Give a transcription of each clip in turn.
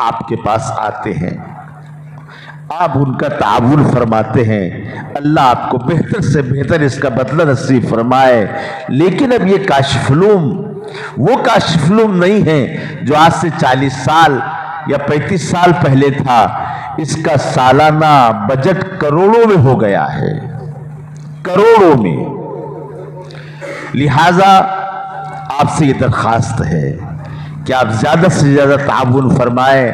آپ کے پاس آتے ہیں، آپ ان کا تعاون فرماتے ہیں، اللہ آپ کو بہتر سے بہتر اس کا بدلہ نصیب فرمائے۔ لیکن اب یہ کاشف علوم وہ کاشف علوم نہیں ہے جو آج سے 40 سال یا 35 سال پہلے تھا، اس کا سالانہ بجٹ کروڑوں میں ہو گیا ہے، کروڑوں میں۔ لہذا آپ سے یہ درخواست ہے کہ آپ زیادہ سے زیادہ تعاون فرمائیں۔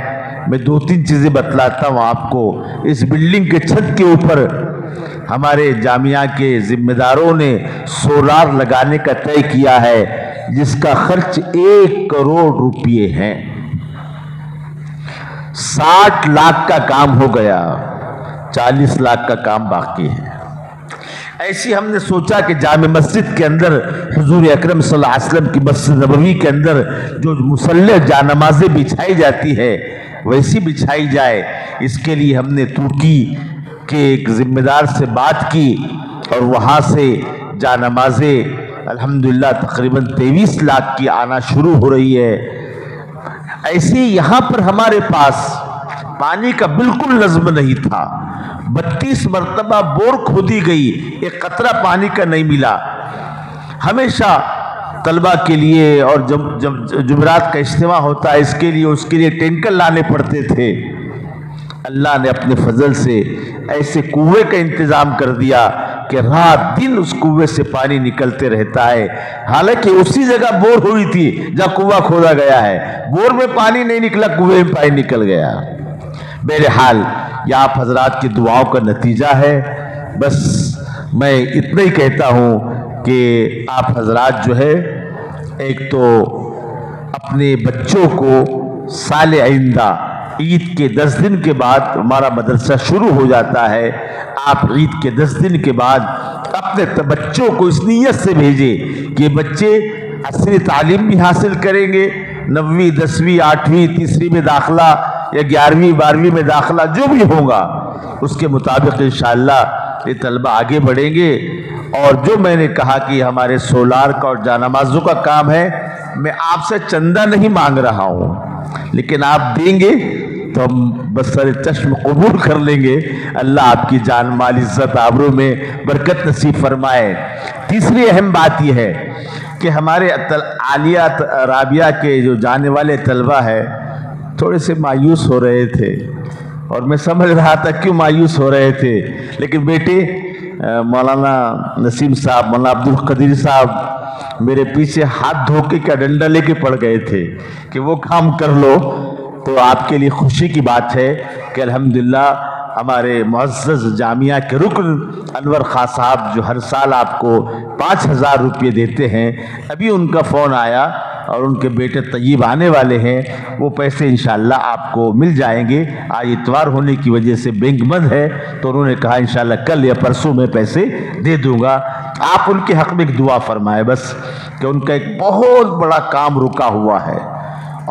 میں 2-3 چیزیں بتلاتا ہوں آپ کو۔ اس بلڈنگ کے چھت کے اوپر ہمارے جامعہ کے ذمہ داروں نے سولار لگانے کا طے کیا ہے، جس کا خرچ 1 کروڑ روپے ہے۔ 60 لاکھ کا کام ہو گیا، 40 لاکھ کا کام باقی ہے۔ ایسی ہم نے سوچا کہ جامع مسجد کے اندر حضور اکرم صلی اللہ علیہ وسلم کی مسجد نبوی کے اندر جو مصلی جانمازیں بچھائی جاتی ہے ویسی بچھائی جائے۔ اس کے لیے ہم نے ترکی کے ایک ذمہ دار سے بات کی اور وہاں سے جانمازیں الحمدللہ تقریباً 23 لاکھ کی آنا شروع ہو رہی ہے۔ ایسے یہاں پر ہمارے پاس پانی کا بالکل نظم نہیں تھا، 32 مرتبہ بور کھودی گئی، ایک قطرہ پانی کا نہیں ملا۔ ہمیشہ طلبہ کے لیے اور جب جمعرات کا اجتماع ہوتا ہے اس کے لیے ٹینکر لانے پڑتے تھے۔ اللہ نے اپنے فضل سے ایسے کنویں کا انتظام کر دیا کہ رات دن اس کنویں سے پانی نکلتے رہتا ہے۔ حالانکہ اسی جگہ بور ہوئی تھی جہاں کنواں کھودا گیا ہے، بور میں پانی نہیں نکلا، کنویں میں پانی نکل گیا۔ بہرحال یہ آپ حضرات کی دعاؤں کا نتیجہ ہے۔ بس میں اتنا ہی کہتا ہوں کہ آپ حضرات جو ہے ایک تو اپنے بچوں کو سال آئندہ عید کے 10 دن کے بعد ہمارا مدرسہ شروع ہو جاتا ہے، آپ عید کے 10 دن کے بعد اپنے بچوں کو اس نیت سے بھیجیں کہ بچے عصری تعلیم بھی حاصل کریں گے، 9ویں 10ویں 8ویں 3ری میں داخلہ یا 11ویں 12ویں میں داخلہ جو بھی ہوگا اس کے مطابق انشاءاللہ یہ طلبہ آگے بڑھیں گے۔ اور جو میں نے کہا کہ ہمارے سولار کا اور جانمازوں کا کام ہے، میں آپ سے چندہ نہیں مانگ رہا ہوں، لیکن آپ دیں گے تو ہم بسر چشم قبول کر لیں گے۔ اللہ آپ کی جان مال عزت آبرو میں برکت نصیب فرمائے۔ تیسری اہم بات یہ ہے کہ ہمارے عالیہ رابعہ کے جو جانے والے طلبہ ہیں تھوڑے سے مایوس ہو رہے تھے، اور میں سمجھ رہا تھا کیوں مایوس ہو رہے تھے، لیکن بیٹے مولانا نسیم صاحب، مولانا عبد القدیر صاحب میرے پیچھے ہاتھ دھو کے کا ڈنڈا لے کے پڑ گئے تھے کہ وہ کام کر لو۔ تو آپ کے لیے خوشی کی بات ہے کہ الحمدللہ ہمارے معزز جامعہ کے رکن انور خان صاحب جو ہر سال آپ کو 5000 روپے دیتے ہیں، ابھی ان کا فون آیا اور ان کے بیٹے طیب آنے والے ہیں، وہ پیسے انشاءاللہ آپ کو مل جائیں گے۔ آج اتوار ہونے کی وجہ سے بینک بند ہے تو انہوں نے کہا انشاءاللہ کل یا پرسوں میں پیسے دے دوں گا۔ آپ ان کے حق میں ایک دعا فرمائے بس کہ ان کا ایک بہت بڑا کام رکا ہوا ہے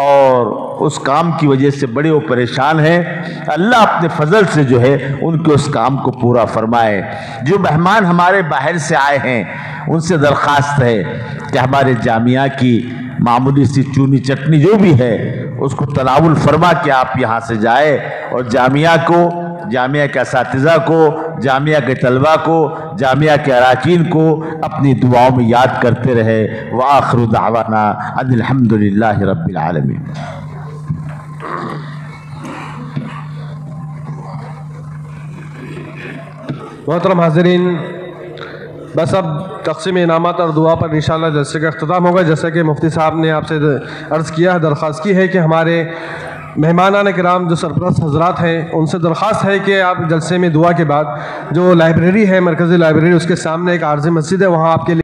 اور اس کام کی وجہ سے بڑے وہ پریشان ہیں۔ اللہ اپنے فضل سے جو ہے ان کے اس کام کو پورا فرمائے۔ جو مہمان ہمارے باہر سے آئے ہیں ان سے درخواست ہے کہ ہمارے جامعہ کی معمولی سی چونی چٹنی جو بھی ہے اس کو تناول فرما کے آپ یہاں سے جائے، اور جامعہ کو، جامعہ کے اساتذہ کو، جامعہ کے طلبہ کو، جامعہ کے اراکین کو اپنی دعاؤں میں یاد کرتے رہے۔ وآخر دعوانا ان الحمدللہ رب العالمین۔ محترم حاضرین، بس اب تقسیم انعامات اور دعا پر انشاءاللہ جلسے کا اختتام ہوگا۔ جیسا کہ مفتی صاحب نے آپ سے عرض کیا ہے، درخواست کی ہے کہ ہمارے مہمانان کرام جو سرپرست حضرات ہیں ان سے درخواست ہے کہ آپ جلسے میں دعا کے بعد جو لائبریری ہے، مرکزی لائبریری، اس کے سامنے ایک عارضی مسجد ہے، وہاں آپ کے لیے